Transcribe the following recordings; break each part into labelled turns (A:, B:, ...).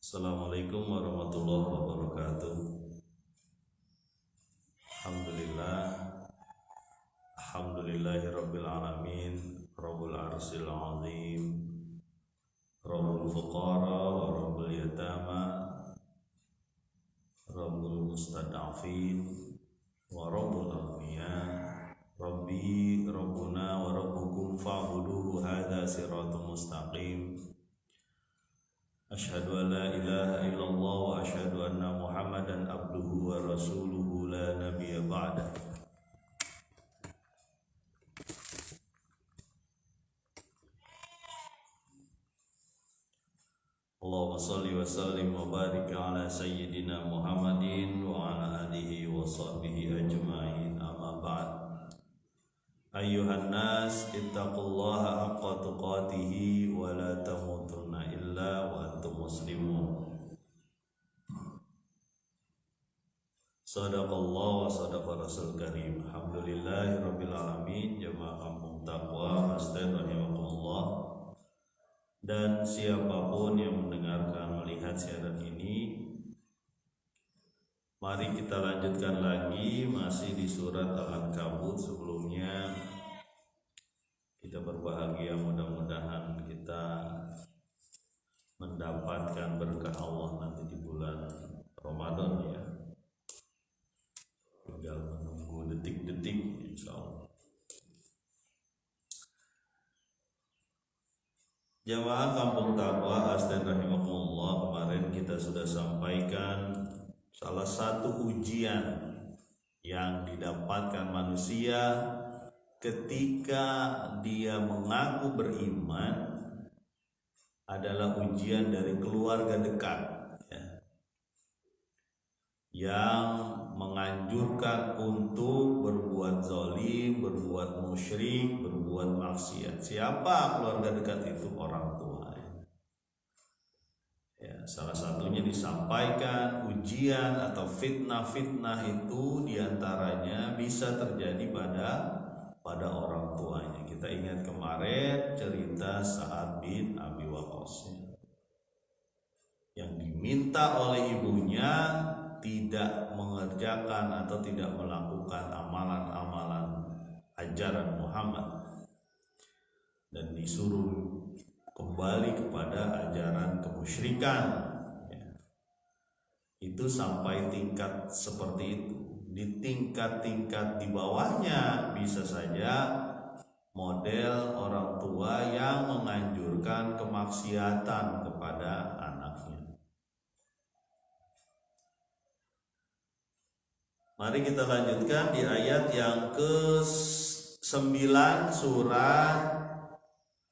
A: Assalamualaikum warahmatullahi wabarakatuh. Alhamdulillah, alhamdulillahirabbil alamin, rabbul arsyil azim, rabbul fuqara wa rabbul yatama, rabbul mustad'afin wa rabbul aghniya, rabbi rabbuna wa rabbukum fa'buduhu hadza siratun mustaqim. Asyhadu an la ilaha illallah wa asyhadu anna Muhammadan abduhu wa rasuluhu la nabiyya ba'da. Allahumma shalli wa sallim wa barik ala sayyidina Muhammadin wa ala alihi wa sahbihi ajma'in, amma ba'd. Ayyuhan nas ittaqullaha haqqa tuqatih wa la tamutunna illa wa antum muslimun. Sadaqallahu wa sadaqa rasul karim. Alhamdulillahirabbil alamin. Jamaah kampung taqwa astagfirullah. Dan siapapun yang mendengarkan melihat siaran ini, mari kita lanjutkan lagi masih di surat Al-Ankabut. Sebelumnya kita berbahagia, mudah-mudahan kita mendapatkan berkah Allah nanti di bulan Ramadan ya. Tinggal menunggu detik-detik insyaallah. Jamaah kampung taqwa astagfirullah, kemarin kita sudah sampaikan salah satu ujian yang didapatkan manusia ketika dia mengaku beriman adalah ujian dari keluarga dekat ya, yang menganjurkan untuk berbuat zalim, berbuat musyrik, berbuat maksiat. Siapa keluarga dekat itu? Orang tua. Ya, salah satunya disampaikan ujian atau fitnah-fitnah itu diantaranya bisa terjadi pada orang tuanya. Kita ingat kemarin cerita Sa'ad bin Abi Waqqas yang diminta oleh ibunya tidak mengerjakan atau tidak melakukan amalan-amalan ajaran Muhammad dan disuruh kembali kepada ajaran kemusyrikan ya. Itu sampai tingkat seperti itu. Di tingkat-tingkat di bawahnya bisa saja model orang tua yang menganjurkan kemaksiatan kepada anaknya. Mari kita lanjutkan di ayat yang ke-9 surat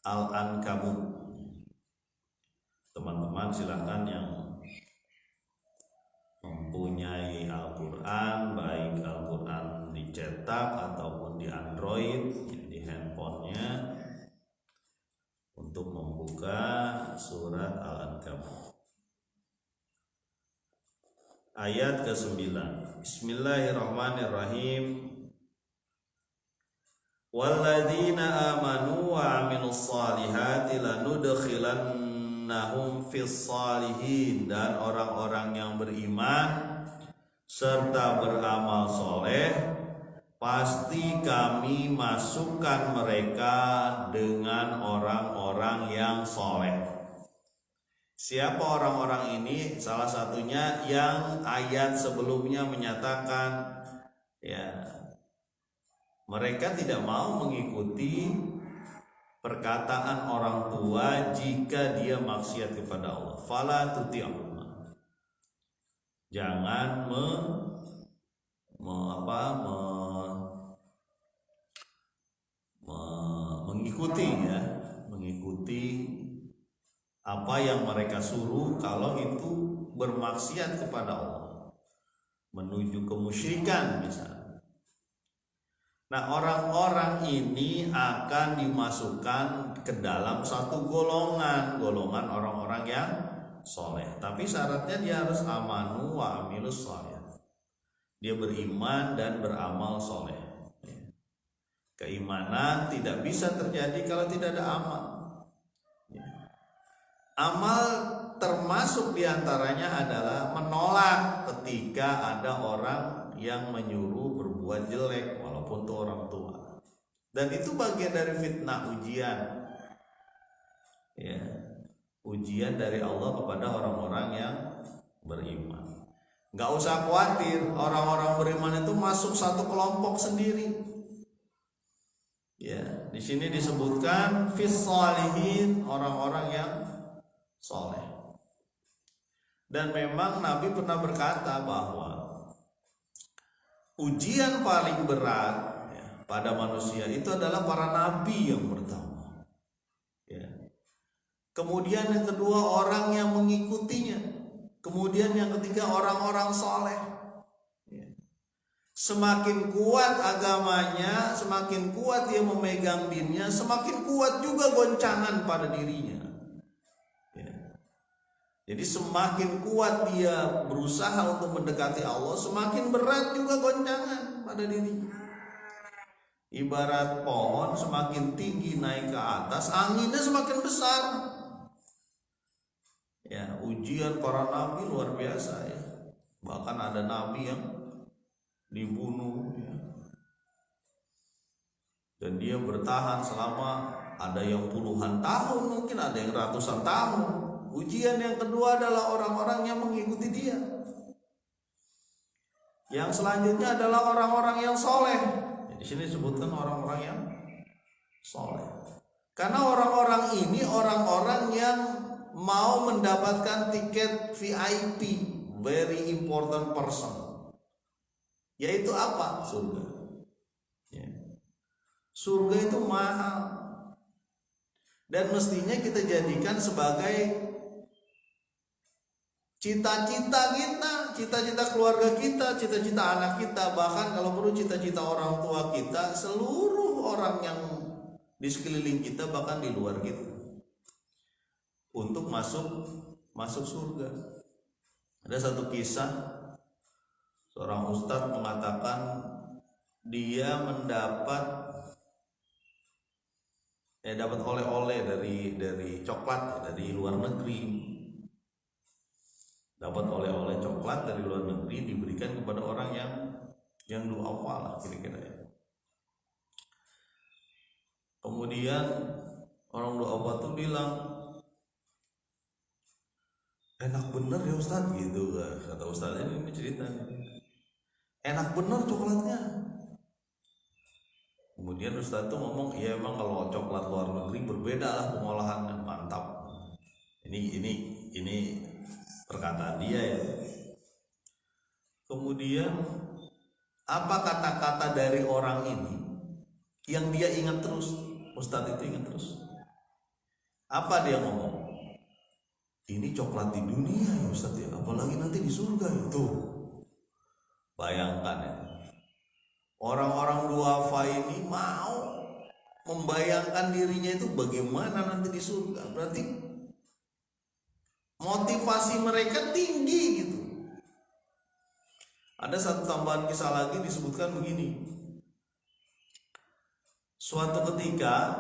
A: Al-Ankabut. Teman-teman silahkan yang mempunyai Al-Quran, baik Al-Quran dicetak ataupun di Android, di handphonenya, untuk membuka surat Al-Ankabut ayat ke-9. Bismillahirrahmanirrahim. Walladzina amanu wa amilus solihati lanudkhilannahum fis solihin, dan orang-orang yang beriman serta beramal soleh pasti kami masukkan mereka dengan orang-orang yang soleh. Siapa orang-orang ini? Salah satunya yang ayat sebelumnya menyatakan ya, mereka tidak mau mengikuti perkataan orang tua jika dia maksiat kepada Allah. Fala tuti'huma. Jangan mengikuti ya, mengikuti apa yang mereka suruh kalau itu bermaksiat kepada Allah, menuju kemusyrikan misalnya. Nah, orang-orang ini akan dimasukkan ke dalam satu golongan orang-orang yang soleh. Tapi syaratnya dia harus amanu wa amilus soleh. Dia beriman dan beramal soleh. Keimanan tidak bisa terjadi kalau tidak ada amal. Amal termasuk diantaranya adalah menolak ketika ada orang yang menyuruh berbuat jelek walaupun itu orang tua. Dan itu bagian dari fitnah, ujian. Ya, ujian dari Allah kepada orang-orang yang beriman. Gak usah khawatir, orang-orang beriman itu masuk satu kelompok sendiri. Ya, di sini disebutkan fis shalihin, orang-orang yang soleh. Dan memang Nabi pernah berkata bahwa ujian paling berat ya, pada manusia itu adalah para nabi yang pertama. Ya. Kemudian yang kedua orang yang mengikutinya. Kemudian yang ketiga orang-orang soleh. Semakin kuat agamanya, semakin kuat dia memegang dinnya, semakin kuat juga goncangan pada dirinya. Jadi semakin kuat dia berusaha untuk mendekati Allah, semakin berat juga goncangan pada dirinya. Ibarat pohon semakin tinggi naik ke atas, anginnya semakin besar. Ya, ujian para nabi luar biasa ya. Bahkan ada nabi yang dibunuh ya. Dan dia bertahan selama ada yang puluhan tahun, mungkin ada yang ratusan tahun. Ujian yang kedua adalah orang-orang yang mengikuti dia. Yang selanjutnya adalah orang-orang yang soleh. Di sini disebutkan orang-orang yang soleh. Karena orang-orang ini orang-orang yang mau mendapatkan tiket VIP, very important person. Yaitu apa? Surga. Ya. Surga itu mahal. Dan mestinya kita jadikan sebagai cita-cita kita, cita-cita keluarga kita, cita-cita anak kita, bahkan kalau perlu cita-cita orang tua kita, seluruh orang yang di sekeliling kita, bahkan di luar kita, untuk masuk surga. Ada satu kisah, seorang ustadz mengatakan dia dapat oleh-oleh dari coklat dari luar negeri. Dapat oleh-oleh coklat dari luar negeri diberikan kepada orang yang duafa lah kira-kira ya. Kemudian orang duafa tuh bilang, enak bener ya Ustaz gitu, kata Ustaz ini ceritanya. Enak bener coklatnya. Kemudian Ustaz tuh ngomong, iya emang kalau coklat luar negeri berbeda lah pengolahannya, mantap. Ini perkataan dia ya. Kemudian apa kata-kata dari orang ini yang dia ingat terus? Ustadz itu ingat terus. Apa dia ngomong? Ini coklat di dunia ya Ustadz ya, apalagi nanti di surga itu. Bayangkan ya, orang-orang duafa ini mau membayangkan dirinya itu bagaimana nanti di surga. Berarti motivasi mereka tinggi gitu. Ada satu tambahan kisah lagi disebutkan begini. Suatu ketika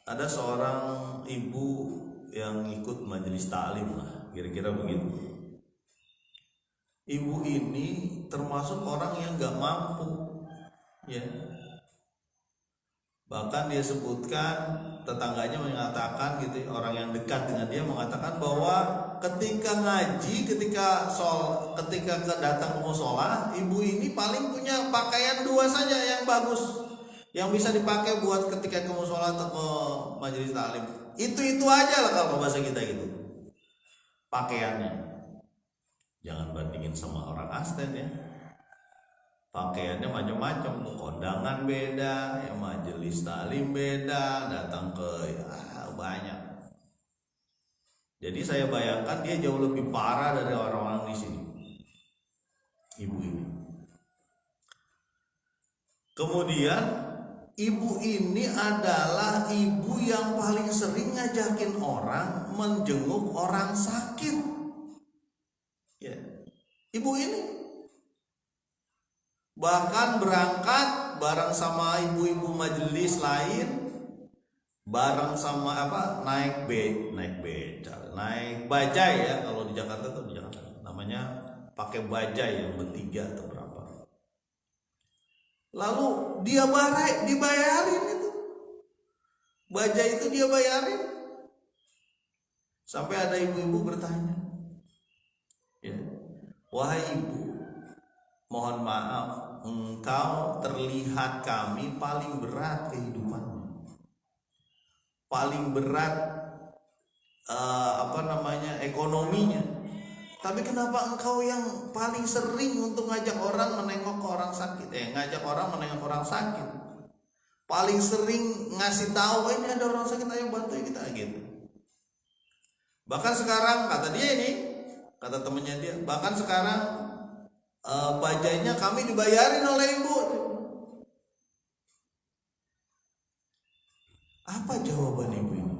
A: ada seorang ibu yang ikut majelis taklim lah, kira-kira begitu. Ibu ini termasuk orang yang gak mampu, ya. Bahkan dia sebutkan, tetangganya mengatakan gitu, orang yang dekat dengan dia mengatakan bahwa ketika ngaji, ketika datang ke musola, ibu ini paling punya pakaian dua saja yang bagus, yang bisa dipakai buat ketika ke musola atau ke majelis taklim. Itu aja lah kalau bahasa kita gitu pakaiannya. Jangan bandingin sama orang Asten ya. Pakaiannya macam-macam, kondangan beda, ya majelis taklim beda, datang ke banyak. Jadi saya bayangkan dia jauh lebih parah dari orang-orang di sini. Ibu ini. Kemudian ibu ini adalah ibu yang paling sering ngajakin orang menjenguk orang sakit. Ya. Ibu ini bahkan berangkat bareng sama ibu-ibu majelis lain, bareng sama naik bajai ya, kalau di Jakarta namanya pakai bajai yang bertiga atau berapa. Lalu dia dibayarin itu. Bajai itu dia bayarin. Sampai ada ibu-ibu bertanya, ya, wahai ibu, mohon maaf, engkau terlihat kami paling berat kehidupannya, paling berat ekonominya. Tapi kenapa engkau yang paling sering untuk ngajak orang menengok ke orang sakit, ngajak orang menengok orang sakit, paling sering ngasih tahu ini ada orang sakit, ayo bantu kita gitu. Bahkan sekarang kata temennya dia, bahkan sekarang bajainya kami dibayarin oleh ibu. Apa jawaban ibu ini?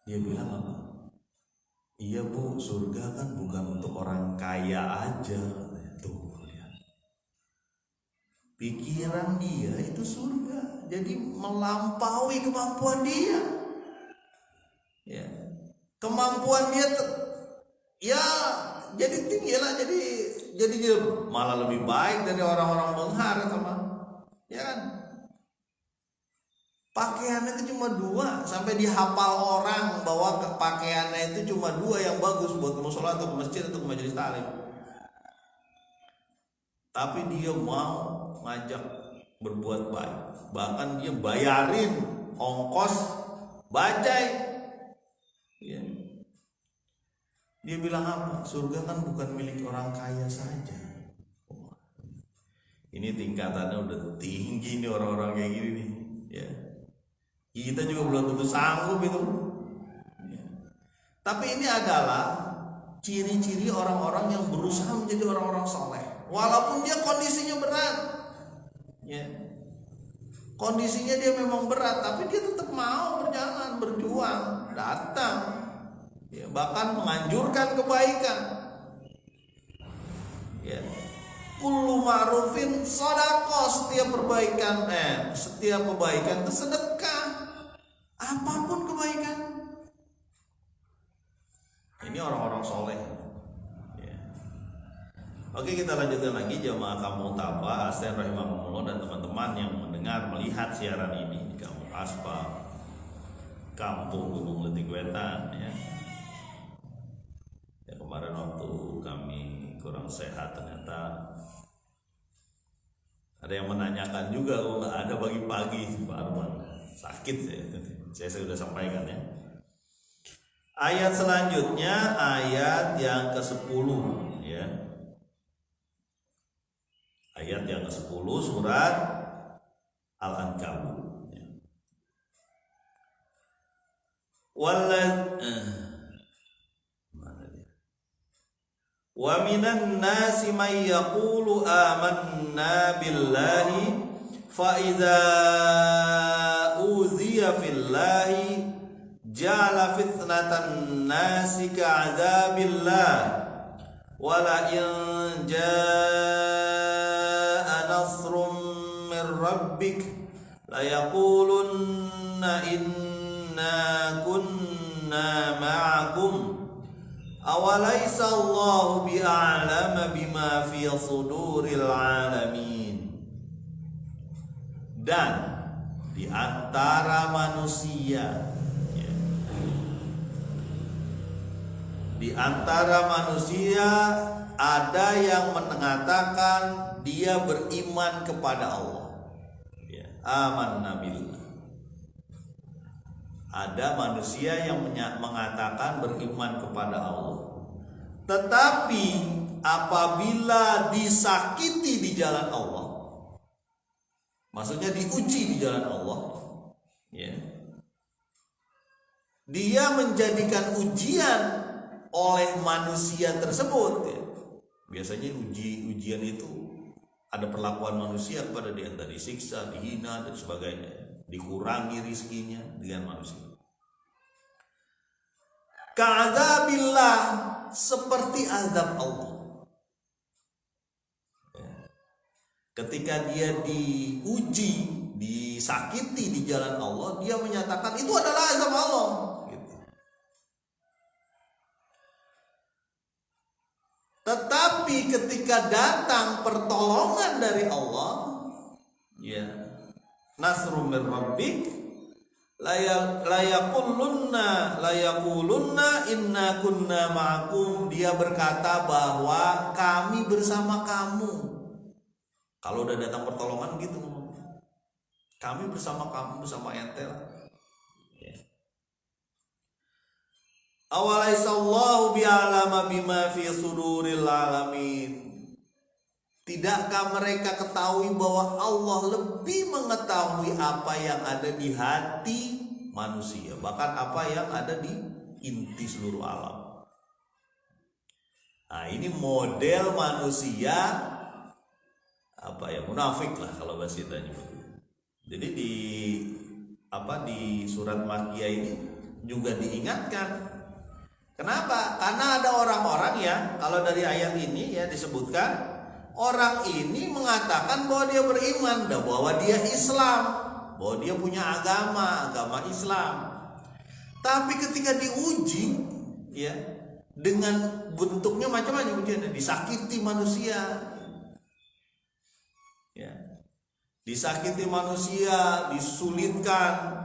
A: Dia bilang apa? Iya bu, surga kan bukan untuk orang kaya aja. Tuh lihat, pikiran dia itu surga, jadi melampaui kemampuan dia. Ya, kemampuan dia jadi tinggi lah, jadi dia malah lebih baik dari orang-orang benghar, teman. Ya kan? Pakaiannya itu cuma 2, sampai dihafal orang bahwa pakaiannya itu cuma 2 yang bagus buat ke musola atau ke masjid atau ke majelis taklim. Tapi dia mau ngajak berbuat baik, bahkan dia bayarin ongkos bajai. Ya. Dia bilang apa? Surga kan bukan milik orang kaya saja. Ini tingkatannya udah tinggi nih orang-orang kayak gini nih. Ya. Kita juga belum tentu sanggup itu. Ya. Tapi ini adalah ciri-ciri orang-orang yang berusaha menjadi orang-orang soleh, walaupun dia kondisinya berat. Ya. Kondisinya dia memang berat, tapi dia tetap mau berjalan, berjuang, datang, ya, bahkan menganjurkan kebaikan. Ya. Kullu ma'rufin shadaqah, setiap kebaikan itu sedekah. Apapun kebaikan. Ini orang-orang soleh. Ya. Oke, kita lanjutkan lagi jamaah kampung Tapa, Asten rahimahumullah, dan teman-teman yang mendengar melihat siaran ini di kampung Aspal, Kampung Gunung Letik Wetan. Ya. Kemarin waktu kami kurang sehat ternyata ada yang menanyakan juga, kok nggak ada pagi-pagi Pak Arman, sakit saya sudah sampaikan ya. Ayat selanjutnya ayat yang ke-10 ya. Ayat yang ke-10 surat Al-Ankabut ya. Wa minan nasi may yaqulu amanna billahi fa idza uziya fillahi ja'ala fitnatan nasi ka'adzabillah wa la in jaa'a nasrun min rabbik la yaqulunna inna kunna ma'akum awalaysa Allahu bi'a'lama bima fi suduril alamin. Dan di antara manusia ya, di antara manusia ada yang mengatakan dia beriman kepada Allah ya, amanna billah. Ada manusia yang mengatakan beriman kepada Allah, tetapi apabila disakiti di jalan Allah, maksudnya diuji di jalan Allah, ya, dia menjadikan ujian oleh manusia tersebut. Ya. Biasanya ujian itu ada perlakuan manusia kepada dia, entah disiksa, dihina dan sebagainya, dikurangi rizkinya dengan manusia. Ka'adzabillah, seperti azab Allah. Ketika dia diuji, disakiti di jalan Allah, dia menyatakan itu adalah azab Allah gitu. Tetapi ketika datang pertolongan dari Allah, ya, nasrun min rabbik layakulunna inna kunna ma'akum. Dia berkata bahwa kami bersama kamu. Kalau udah datang pertolongan gitu, kami bersama kamu, bersama ente lah. Awalaisallahu bi'alama bima fi suduril alamin. Tidakkah mereka ketahui bahwa Allah lebih mengetahui apa yang ada di hati manusia, bahkan apa yang ada di inti seluruh alam. Nah, ini model manusia apa ya, munafik lah kalau bahasa kitanya. Jadi di surat Makkiyah ini juga diingatkan. Kenapa? Karena ada orang-orang yang kalau dari ayat ini ya disebutkan, orang ini mengatakan bahwa dia beriman, bahwa dia Islam, bahwa dia punya agama Islam. Tapi ketika diuji ya dengan bentuknya macam-macam, ujian, disakiti manusia. Ya. Disakiti manusia, disulitkan,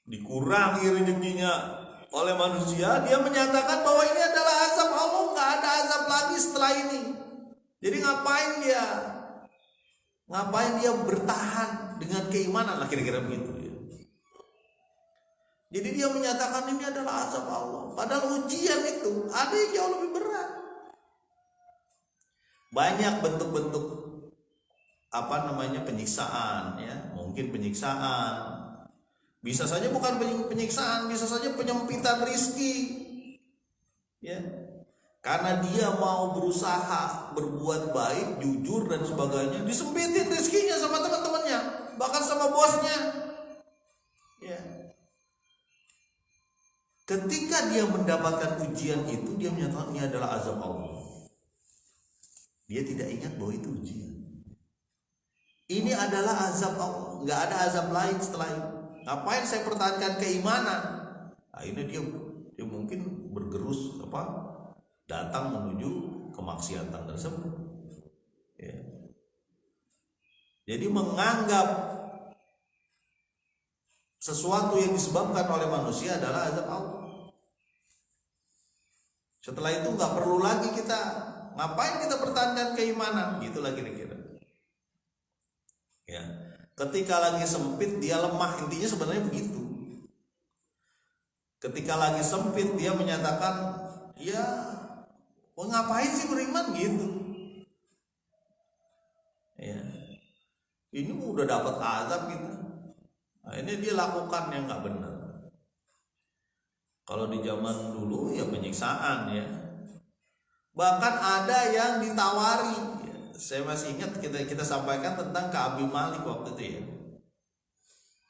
A: dikurangi rezekinya oleh manusia, dia menyatakan bahwa ini adalah azab Allah, nggak ada azab lagi setelah ini. Jadi ngapain dia bertahan dengan keimanan lah, kira-kira begitu ya. Jadi dia menyatakan ini adalah azab Allah, padahal ujian itu ada yang jauh lebih berat. Banyak bentuk-bentuk penyiksaan ya, mungkin penyiksaan. Bisa saja bukan penyiksaan, bisa saja penyempitan rizki, ya. Karena dia mau berusaha berbuat baik, jujur dan sebagainya, disempitin rizkinya sama teman-temannya, bahkan sama bosnya, ya. Ketika dia mendapatkan ujian itu, dia menyatakan ini adalah azab Allah. Dia tidak ingat bahwa itu ujian. Ini adalah azab Allah, nggak ada azab lain setelah itu. Ngapain saya pertahankan keimanan? Nah, ini dia mungkin bergerus datang menuju kemaksiatan tersebut. Ya. Jadi menganggap sesuatu yang disebabkan oleh manusia adalah azab Allah. Setelah itu nggak perlu lagi ngapain kita pertahankan keimanan? Gitulah kira-kira. Ya. Ketika lagi sempit dia lemah, intinya sebenarnya begitu. Ketika lagi sempit dia menyatakan, ya ngapain sih beriman gitu. Ya. Ini udah dapat azab gitu. Nah, ini dia lakukan yang nggak benar. Kalau di zaman dulu ya penyiksaan ya. Bahkan ada yang ditawari. Saya masih ingat kita sampaikan tentang Ka'ab bin Malik waktu itu ya,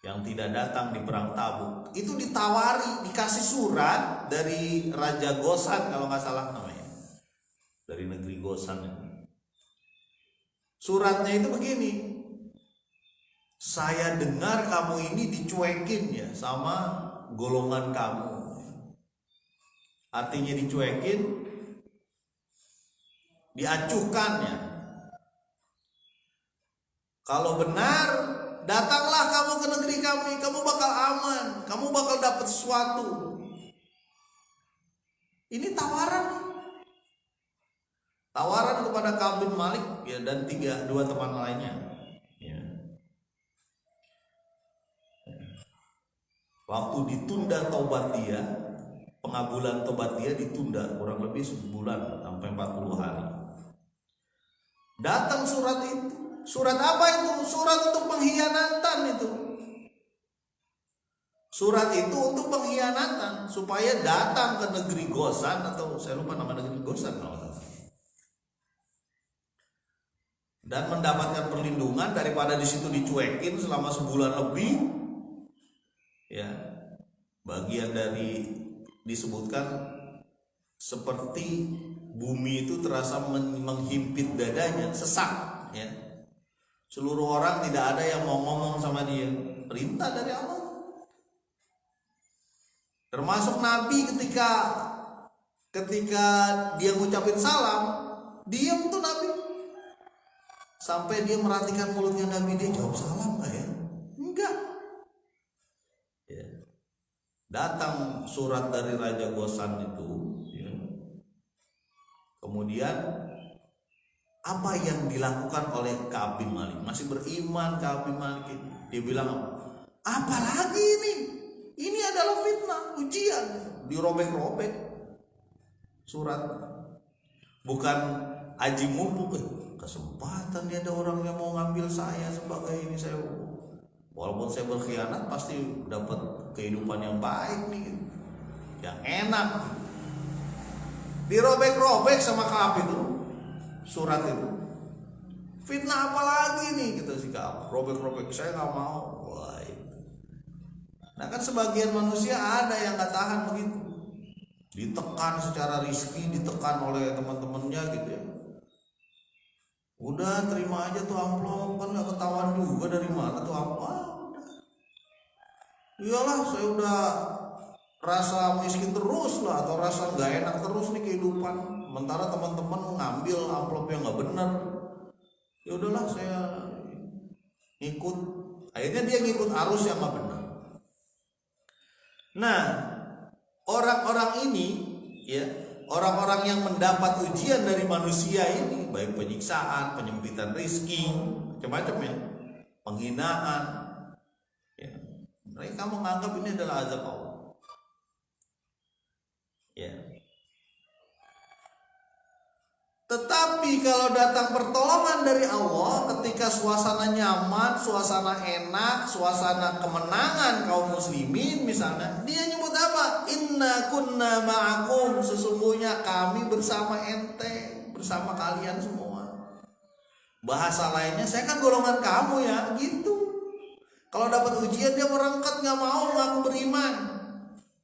A: yang tidak datang di perang Tabuk. Itu ditawari, dikasih surat dari Raja Gosan kalau nggak salah namanya, dari negeri Gosan. Suratnya itu begini, saya dengar kamu ini dicuekin ya sama golongan kamu. Artinya dicuekin, diacuhkan ya. Kalau benar, datanglah kamu ke negeri kami, kamu bakal aman, kamu bakal dapat sesuatu. Ini tawaran kepada Ka'ab bin Malik ya, dan dua teman lainnya. Ya. Waktu ditunda taubat dia, pengabulan taubat dia ditunda kurang lebih sebulan sampai 40 hari. Datang surat itu. Surat apa itu? Surat untuk pengkhianatan itu. Surat itu untuk pengkhianatan supaya datang ke negeri Gosan, atau saya lupa nama negeri Gosan, dan mendapatkan perlindungan daripada di situ dicuekin selama sebulan lebih. Ya, bagian dari disebutkan seperti bumi itu terasa menghimpit dadanya, sesak ya. Seluruh orang tidak ada yang mau ngomong sama dia. Perintah dari Allah. Termasuk Nabi ketika dia ngucapin salam, diam tuh Nabi. Sampai dia merhatikan mulutnya Nabi, dia jawab salam nggak ya? Enggak. Ya. Datang surat dari Raja Ghassan itu, ya. Kemudian apa yang dilakukan oleh Ka'ab bin Malik? Masih beriman Ka'ab bin Malik ini. Dia bilang, apa lagi ini? Ini adalah fitnah, ujian. Dirobek-robek surat. Bukan aji mumpung, kesempatan dia ada orang yang mau ngambil saya sebagai ini, saya walaupun saya berkhianat pasti dapat kehidupan yang baik nih, yang enak. Dirobek-robek sama Ka'ab itu surat itu. Fitnah apa lagi nih kita sih Ka'ab, robek-robek, saya nggak mau. Wah, itu. Nah kan sebagian manusia ada yang nggak tahan begitu, ditekan secara rizki, ditekan oleh teman-temannya gitu ya. Udah terima aja tuh amplop, kan nggak ketahuan juga dari mana tuh amplop. Iyalah, saya udah rasa miskin terus lah, atau rasa nggak enak terus nih kehidupan. Sementara teman-teman ngambil amplop yang nggak benar. Ya udahlah, saya ngikut. Akhirnya dia ngikut arus yang nggak benar. Nah, orang-orang ini, ya, orang-orang yang mendapat ujian dari manusia ini, baik penyiksaan, penyempitan rezeki, macam-macam ya, penghinaan, ya, mereka menganggap ini adalah azab Allah. Ya. Tetapi kalau datang pertolongan dari Allah, ketika suasana nyaman, suasana enak, suasana kemenangan kaum muslimin misalnya, dia nyebut apa? Inna kunna ma'akum, sesungguhnya kami bersama ente, bersama kalian semua. Bahasa lainnya, saya kan golongan kamu ya, gitu. Kalau dapat ujian dia merengket, nggak mau aku beriman,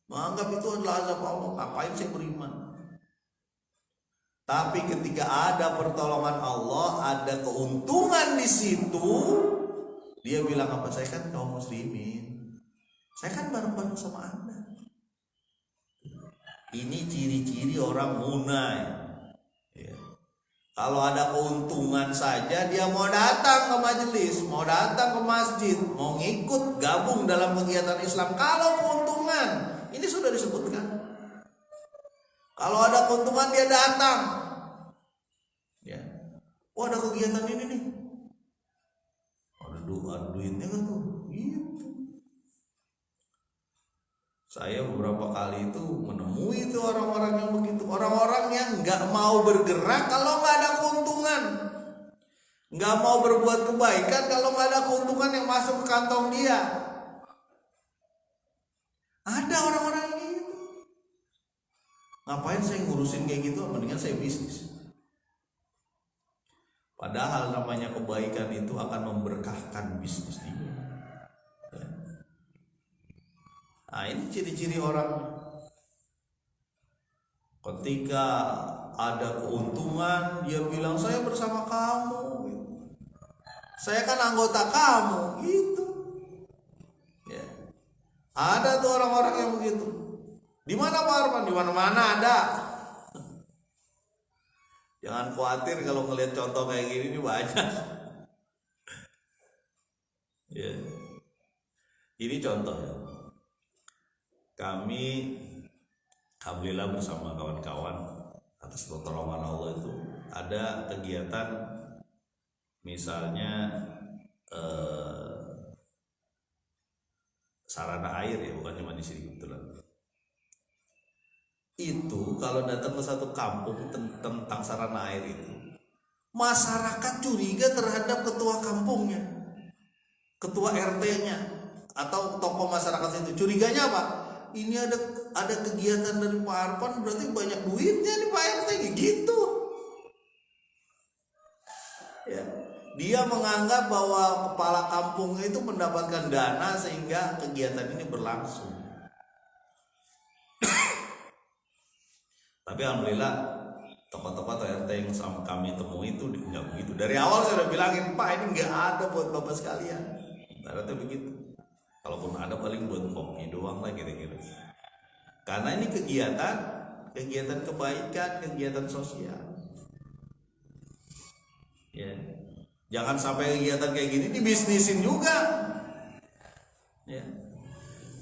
A: menganggap itu adalah azab Allah. Ngapain saya beriman? Tapi ketika ada pertolongan Allah, ada keuntungan di situ, dia bilang apa? Saya kan kaum muslimin, saya kan bareng-bareng sama Anda. Ini ciri-ciri orang munai. Ya. Kalau ada keuntungan saja, dia mau datang ke majelis, mau datang ke masjid, mau ngikut gabung dalam kegiatan Islam. Kalau keuntungan, ini sudah disebutkan. Kalau ada keuntungan dia datang, ya. Oh ada kegiatan ini nih, ada duitnya kan tuh, gitu. Saya beberapa kali itu menemui itu orang-orang yang begitu, orang-orang yang nggak mau bergerak kalau nggak ada keuntungan, nggak mau berbuat kebaikan kalau nggak ada keuntungan yang masuk ke kantong dia. Ada orang-orang yang gitu. Ngapain saya ngurusin kayak gitu? Mendingan saya bisnis. Padahal namanya kebaikan itu akan memberkahkan bisnis dia. Nah ini ciri-ciri orang. Ketika ada keuntungan, dia bilang saya bersama kamu. Saya kan anggota kamu, gitu. Ya. Ada tuh orang-orang yang begitu. Di mana Pak Arman? Di mana-mana ada. Jangan khawatir kalau ngelihat contoh kayak gini ini banyak. Ya. Ini contoh ya. Kami alhamdulillah bersama kawan-kawan atas pertolongan Allah itu ada kegiatan misalnya sarana air ya, bukan cuma di sini kebetulan. Itu kalau datang ke satu kampung tentang sarana air itu, masyarakat curiga terhadap ketua kampungnya, ketua RT-nya atau tokoh masyarakat itu. Curiganya apa? Ini ada kegiatan dari Pak Arfan, berarti banyak duitnya nih Pak RT, gitu. Ya. Dia menganggap bahwa kepala kampungnya itu mendapatkan dana sehingga kegiatan ini berlangsung. Tapi alhamdulillah tokoh-tokoh atau RT yang sama kami temui itu nggak begitu. Dari awal saya udah bilangin, Pak, ini nggak ada buat bapak sekalian. Ternyata begitu. Kalaupun ada paling buat kopi doang lah kira-kira. Karena ini kegiatan kebaikan, kegiatan sosial. Ya. Jangan sampai kegiatan kayak gini dibisnisin juga. Ya.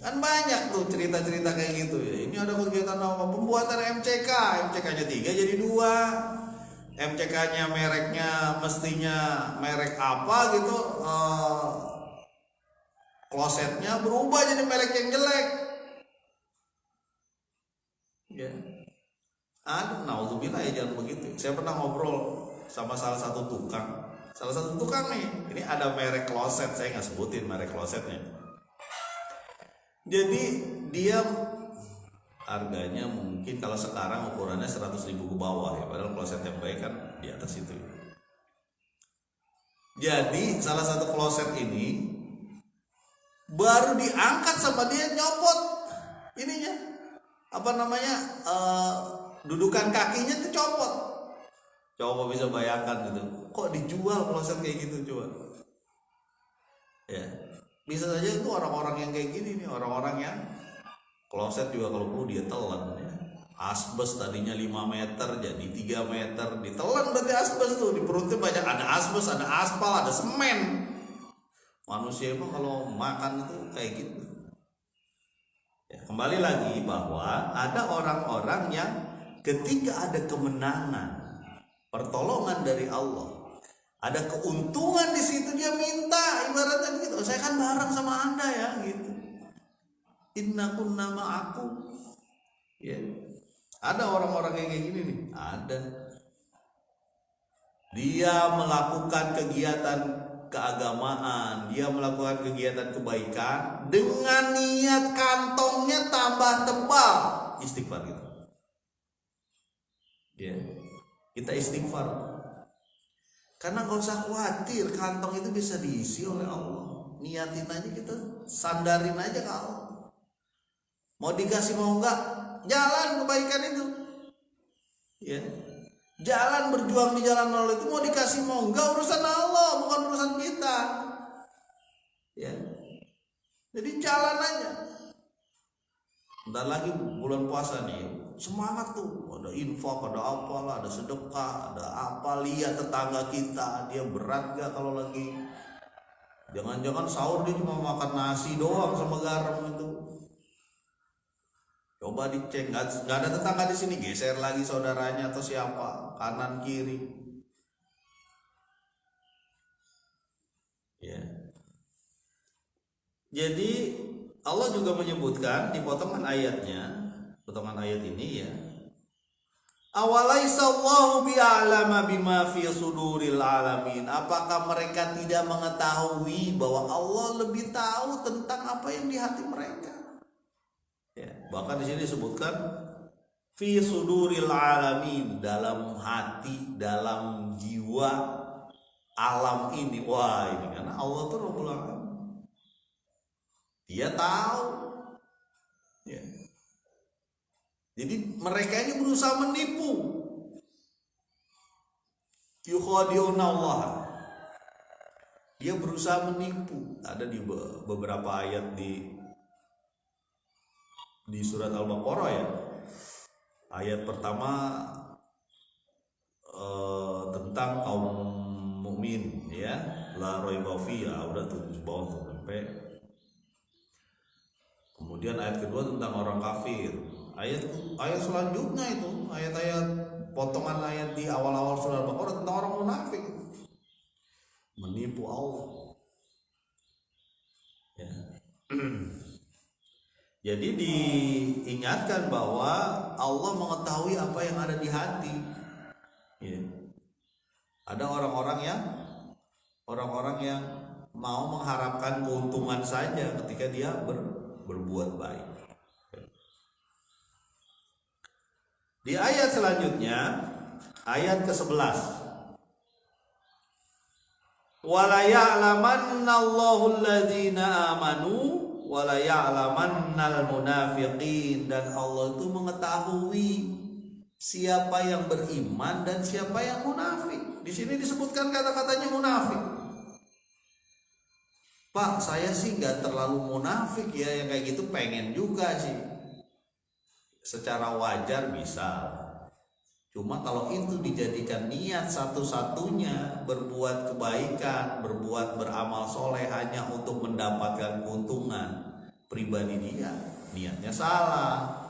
A: Kan banyak tuh cerita-cerita kayak gitu ya. Ini ada kegiatan apa? Pembuatan MCK, MCK-nya 3 jadi 2. MCK-nya mereknya mestinya merek apa gitu, klosetnya berubah jadi merek yang jelek. Ya. Aduh, naudzubillah ya, jangan begitu. Saya pernah ngobrol sama salah satu tukang nih. Ini ada merek kloset, saya nggak sebutin merek klosetnya. Jadi dia harganya mungkin kalau sekarang ukurannya 100.000 ke bawah ya, padahal kloset yang baik kan di atas itu. Jadi salah satu kloset ini baru diangkat sama dia, nyopot ininya, apa namanya, dudukan kakinya tuh copot. Coba bisa bayangkan gitu, kok dijual kloset kayak gitu coba. Ya. Bisa saja itu orang-orang yang kayak gini nih, orang-orang yang kloset juga kalau perlu dia telan ya. Asbes tadinya 5 meter jadi 3 meter, ditelan berarti asbes tuh. Di perutnya banyak, ada asbes, ada aspal, ada semen. Manusia emang kalau makan itu kayak gitu. Ya, kembali lagi bahwa ada orang-orang yang ketika ada kemenangan, pertolongan dari Allah, ada keuntungan di situ, dia minta, ibaratnya gitu, saya kan bareng sama Anda ya gitu. Inna kunna ma'akum. Ya. Ada orang-orang yang kayak gini nih, ada. Dia melakukan kegiatan keagamaan, dia melakukan kegiatan kebaikan dengan niat kantongnya tambah tebal, istighfar gitu. Ya. Kita istighfar. Karena gak usah khawatir, kantong itu bisa diisi oleh Allah. Niatin aja, kita sandarin aja ke Allah. Mau dikasih mau enggak, jalan kebaikan itu. Ya. Jalan berjuang di jalan Allah itu, mau dikasih mau enggak urusan Allah, bukan urusan kita. Ya. Jadi jalan aja. Bentar lagi bulan puasa nih, semangat tuh, ada infak, ada apalah, ada sedekah, ada apa. Lihat tetangga kita, dia berat gak kalau lagi, jangan-jangan sahur dia cuma makan nasi doang sama garam itu. Coba dicek, nggak ada tetangga di sini, geser lagi saudaranya atau siapa, kanan kiri. Ya. Jadi Allah juga menyebutkan di potongan ayatnya, potongan ayat ini ya, awalaisallahu bi'alama bima fi suduril alamin. Apakah mereka tidak mengetahui bahwa Allah lebih tahu tentang apa yang di hati mereka? Ya, bahkan di sini disebutkan fi suduril alamin, dalam hati, dalam jiwa alam ini. Wah, ini karena Allah tuh Rabbul Alamin. Dia tahu. Ya. Jadi mereka ini berusaha menipu. Yukhadi'una Allah. Dia berusaha menipu. Ada di beberapa ayat di surat Al-Baqarah ya. Ayat pertama tentang kaum mukmin ya, la raiba fiha, udah tuh di bawah tuh sampai. Kemudian ayat kedua tentang orang kafir. Ayat selanjutnya itu ayat-ayat potongan ayat di awal-awal surah Al-Baqarah tentang orang munafik, menipu Allah. Ya. Jadi diingatkan bahwa Allah mengetahui apa yang ada di hati. Ya. Ada orang-orang yang mau mengharapkan keuntungan saja ketika dia berbuat baik. Di ayat selanjutnya, ayat ke-11. Wala ya'lamannallahu alladhina amanu wala ya'lamannal munafiqin, dan Allah itu mengetahui siapa yang beriman dan siapa yang munafik. Di sini disebutkan kata-katanya munafik. Pak, saya sih nggak terlalu munafik ya, yang kayak gitu pengen juga sih. Secara wajar bisa. Cuma kalau itu dijadikan niat satu-satunya berbuat kebaikan, berbuat beramal soleh hanya untuk mendapatkan keuntungan pribadi dia, niatnya salah.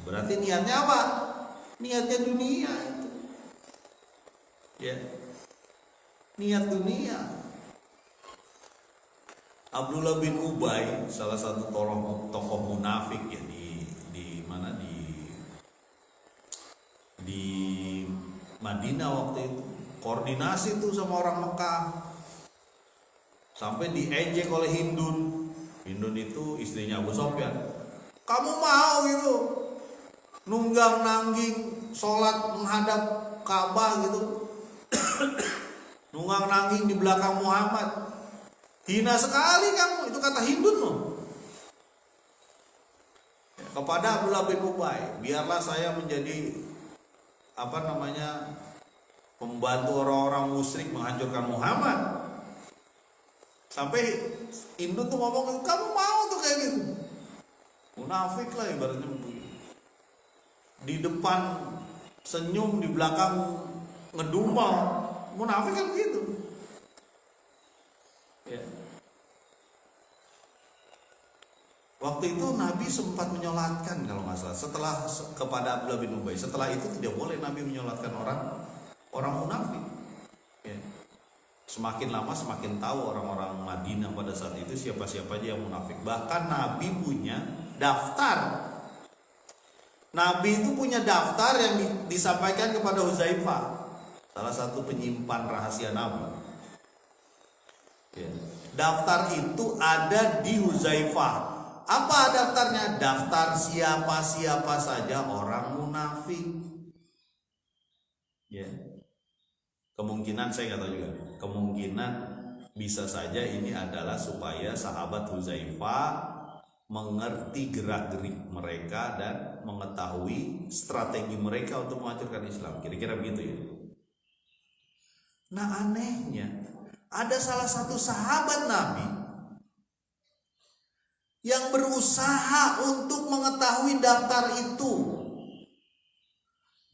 A: Berarti niatnya apa? Niatnya dunia itu. Ya. Niat dunia. Abdullah bin Ubay, salah satu tokoh munafik ya di Madinah waktu itu, koordinasi tuh sama orang Mekah, sampai diejek oleh Hindun. Hindun itu istrinya Abu Sofyan. Kamu mau gitu nunggang nangging sholat menghadap Ka'bah gitu, nunggang nangging di belakang Muhammad, hina sekali kamu, itu kata Hindun loh kepada Abdullah bin Ubay. Biarlah saya menjadi pembantu orang-orang musyrik menghancurkan Muhammad. Sampai Hindun tuh ngomong, kamu mau tuh kayak gitu? Munafik lah ibaratnya. Di depan senyum, di belakang ngedumel. Munafik kan gitu ya. Waktu itu Nabi sempat menyolatkan kalau nggak salah, setelah kepada Abdullah bin Ubay. Setelah itu tidak boleh Nabi menyolatkan orang munafik. Ya. Semakin lama semakin tahu orang-orang Madinah pada saat itu siapa-siapa aja yang munafik. Bahkan Nabi punya daftar. Nabi itu punya daftar yang disampaikan kepada Huzaifah, salah satu penyimpan rahasia Nabi. Ya. Daftar itu ada di Huzaifah. Apa daftarnya? Daftar siapa-siapa saja orang munafik. Ya. Kemungkinan saya nggak tahu juga. Kemungkinan bisa saja ini adalah supaya sahabat Huzaifah mengerti gerak-gerik mereka dan mengetahui strategi mereka untuk menghancurkan Islam. Kira-kira begitu ya. Nah, anehnya ada salah satu sahabat Nabi yang berusaha untuk mengetahui daftar itu.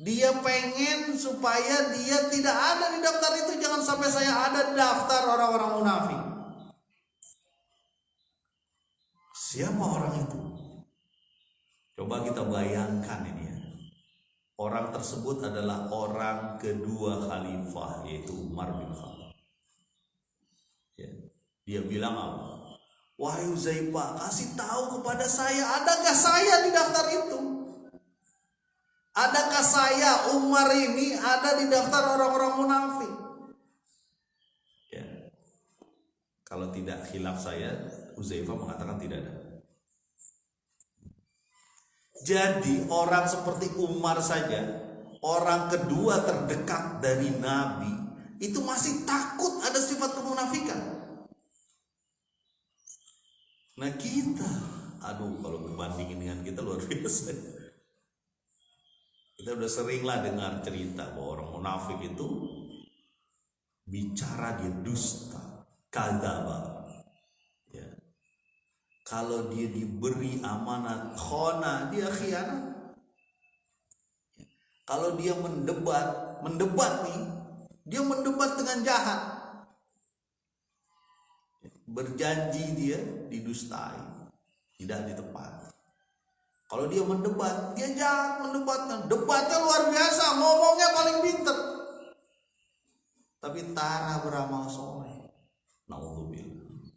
A: Dia pengen supaya dia tidak ada di daftar itu. Jangan sampai saya ada di daftar orang-orang munafik. Siapa orang itu? Coba kita bayangkan ini ya. Orang tersebut adalah orang kedua khalifah, yaitu Umar bin Khattab. Ya. Dia bilang apa? Wahai Huzaifah, kasih tahu kepada saya, adakah saya di daftar itu? Adakah saya, Umar ini, ada di daftar orang-orang munafik? Ya. Kalau tidak khilaf saya, Huzaifah mengatakan tidak ada. Jadi orang seperti Umar saja, orang kedua terdekat dari Nabi, itu masih takut ada sifat kemunafikan. Nah kita, kalau dibandingin dengan kita luar biasa. Kita udah sering lah dengar cerita bahwa orang munafik itu bicara dia dusta, kadzaba. Ya. Kalau dia diberi amanat khona, dia khianat. Ya. Kalau dia mendebat nih, dia mendebat dengan jahat. Berjanji dia didustai, tidak ditepat. Kalau dia mendebat, dia jahat mendebatkan. Debatnya luar biasa, ngomongnya paling pinter. Tapi tara beramal soleh. Naudzubillah.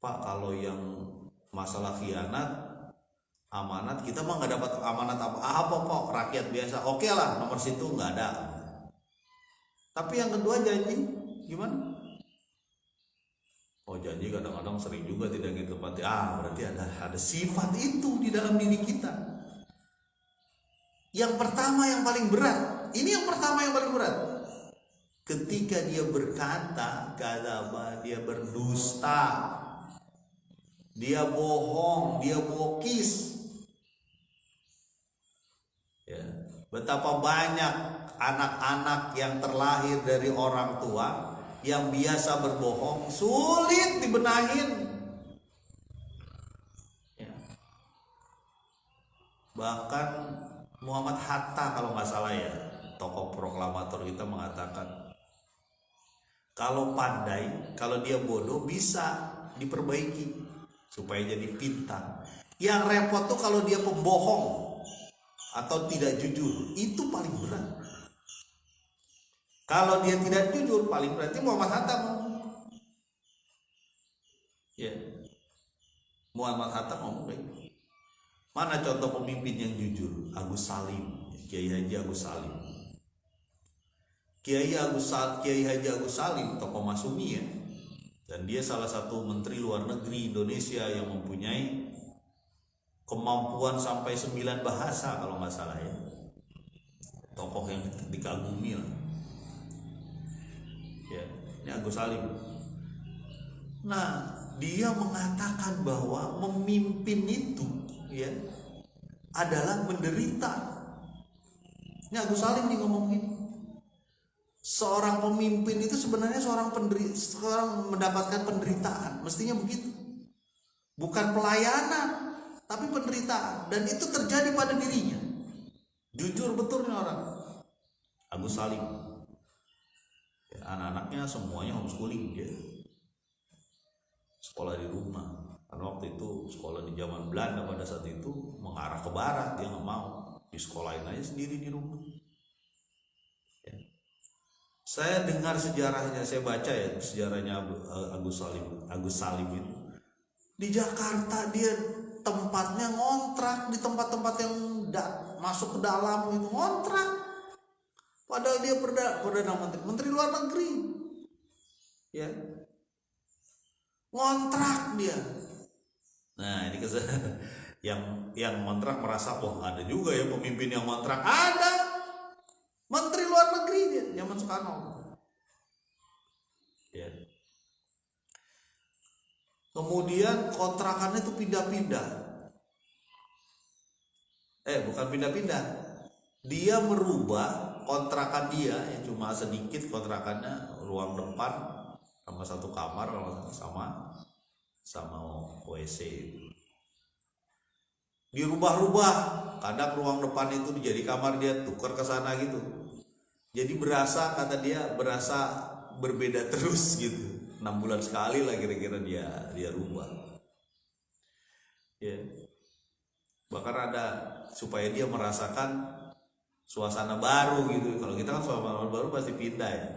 A: Pak, kalau yang masalah khianat, amanat, kita mah nggak dapat amanat apa Pak, rakyat biasa. Oke lah, nomor situ nggak ada. Tapi yang kedua janji, gimana? Oh, janji kadang-kadang sering juga tidak ditepati. Berarti ada sifat itu di dalam diri kita. Yang pertama yang paling berat. Ini yang pertama yang paling berat. Ketika dia berkata, kadzaba, dia berdusta, dia bohong, dia bokis. Betapa banyak anak-anak yang terlahir dari orang tua yang biasa berbohong, sulit dibenahin. Ya. Bahkan Muhammad Hatta kalau nggak salah ya, tokoh proklamator kita mengatakan, kalau pandai, kalau dia bodoh bisa diperbaiki supaya jadi pintar. Yang repot tuh kalau dia pembohong atau tidak jujur, itu paling berat. Kalau dia tidak jujur, paling berarti Muhammad Hatta. Ya, Muhammad Hatta ngomong baik. Mana contoh pemimpin yang jujur? Agus Salim, Kiai Haji Agus Salim. Kiai Haji Agus Salim tokoh Masumi ya, dan dia salah satu menteri luar negeri Indonesia yang mempunyai kemampuan sampai 9 bahasa kalau nggak salah ya. Tokoh yang dikagumi lah. Ya, ini Agus Salim. Nah, dia mengatakan bahwa memimpin itu ya adalah menderita. Ini Agus Salim nih ngomongin. Seorang pemimpin itu sebenarnya seorang mendapatkan penderitaan, mestinya begitu. Bukan pelayanan, tapi penderitaan, dan itu terjadi pada dirinya. Jujur betulnya orang Agus Salim ya, anak-anaknya semuanya homeschooling, dia sekolah di rumah. Karena waktu itu sekolah di zaman Belanda pada saat itu mengarah ke barat, dia nggak mau, disekolahin aja sendiri di rumah ya. Saya dengar sejarahnya, saya baca ya sejarahnya Agus Salim itu. Di Jakarta dia tempatnya ngontrak, di tempat-tempat yang masuk ke dalam itu ngontrak. Padahal dia perdana menteri luar negeri, ya, ngontrak dia. Nah ini yang ngontrak merasa, oh ada juga ya pemimpin yang ngontrak. Ada menteri luar negeri dia zaman Soekarno. Ya. Kemudian kontrakannya itu pindah-pindah. Bukan pindah-pindah. Dia merubah kontrakan dia yang cuma sedikit kontrakannya, ruang depan sama satu kamar sama WC. Dirubah-rubah. Kadang ruang depan itu dijadi kamar, dia tukar ke sana gitu. Jadi kata dia berasa berbeda terus gitu. 6 bulan sekali lah kira-kira dia rubah ya. Bahkan ada supaya dia merasakan suasana baru gitu. Kalau kita kan suasana baru pasti pindah ya.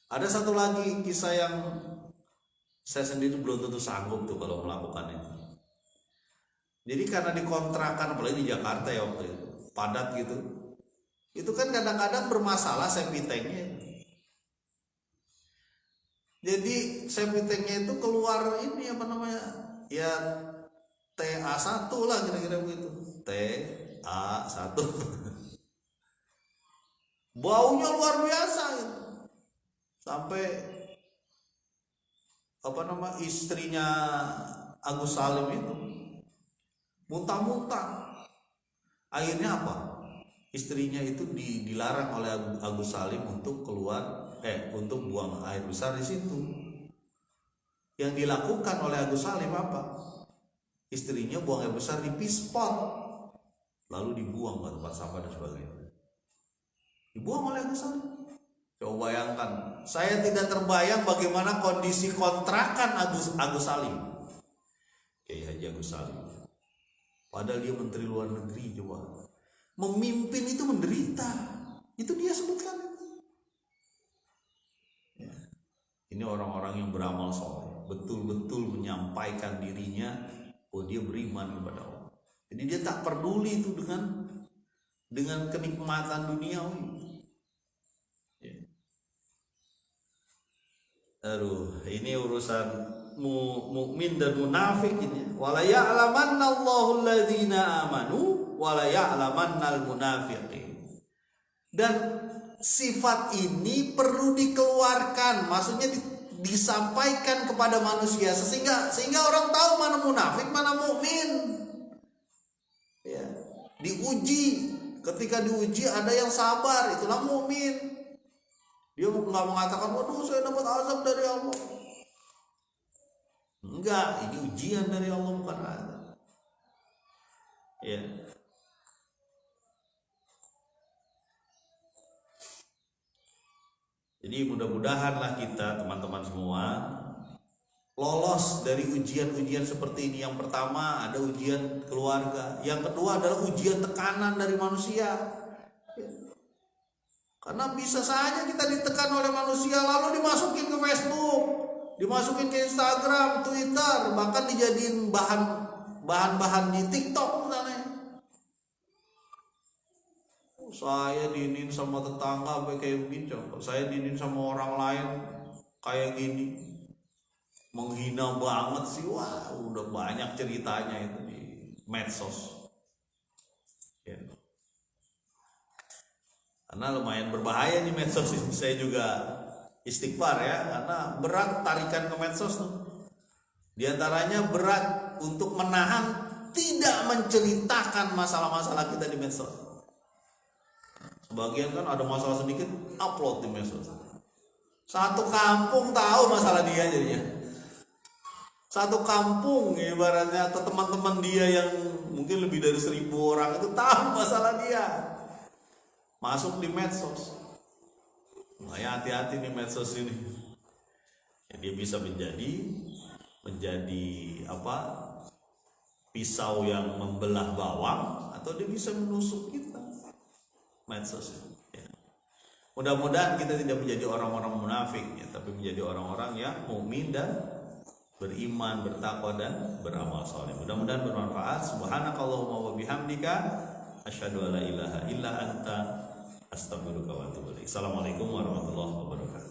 A: Ada satu lagi kisah yang saya sendiri belum tentu sanggup tuh kalau melakukannya. Jadi karena dikontrakan, apalagi di Jakarta ya waktu itu padat gitu, itu kan kadang-kadang bermasalah septic tanknya. Jadi septic tanknya itu keluar ini apa namanya ya, TA1 lah kira-kira begitu, TA1. Baunya luar biasa gitu. Sampai istrinya Agus Salim itu muntah-muntah. Akhirnya apa? Istrinya itu dilarang oleh Agus Salim untuk untuk buang air besar di situ. Yang dilakukan oleh Agus Salim apa? Istrinya buang air besar di pispot, lalu dibuang ke tempat sampah dan sebagainya. Dibuang oleh Agus Salim. Coba bayangkan, saya tidak terbayang bagaimana kondisi kontrakan Agus Salim. Kiai Haji Agus Salim. Padahal dia menteri luar negeri, coba. Memimpin itu menderita. Itu dia sebutkan. Ya. Ini orang-orang yang beramal soleh, betul-betul menyampaikan dirinya bahwa dia beriman kepada Allah. Jadi dia tak peduli itu dengan kenikmatan duniawi. Ya. Aduh, ini urusan mukmin dan munafik ini. Wala ya'lamanna Allahu alladzina amanu wala ya'lamannal munafiqin. Dan sifat ini perlu dikeluarkan, maksudnya disampaikan kepada manusia sehingga orang tahu mana munafik, mana mukmin. Ya, diuji ketika diuji ada yang sabar, itulah mukmin. Dia nggak mengatakan, waduh saya dapat azab dari Allah. Enggak, ini ujian dari Allah, bukan azab. Ya. Jadi mudah-mudahanlah kita teman-teman semua lolos dari ujian-ujian seperti ini. Yang pertama ada ujian keluarga, yang kedua adalah ujian tekanan dari manusia. Karena bisa saja kita ditekan oleh manusia lalu dimasukin ke Facebook, dimasukin ke Instagram, Twitter, bahkan dijadiin bahan-bahan di TikTok misalnya. Saya diinin sama tetangga kayak begini, saya diinin sama orang lain kayak gini, menghina banget sih. Wah, udah banyak ceritanya itu di medsos ya. Karena lumayan berbahaya di medsos ini. Saya juga istighfar ya, karena berat tarikan ke medsos tuh. Di antaranya berat untuk menahan tidak menceritakan masalah-masalah kita di medsos. Sebagian kan ada masalah sedikit upload di medsos. Satu kampung tahu masalah dia jadinya. Satu kampung ibaratnya, atau teman-teman dia yang mungkin lebih dari 1000 orang itu tahu masalah dia. Masuk di medsos. Makanya hati-hati nih medsos ini. Ya, dia bisa menjadi apa? Pisau yang membelah bawang, atau dia bisa menusuk kita. Medsos ya. Mudah-mudahan kita tidak menjadi orang-orang munafik ya, tapi menjadi orang-orang yang mukmin dan beriman, bertakwa dan beramal saleh. Mudah-mudahan bermanfaat. Subhanakallahumma wa bihamdika asyhadu an la ilaha illa anta astaghfiruka wa atubu ilaik. Assalamualaikum warahmatullahi wabarakatuh.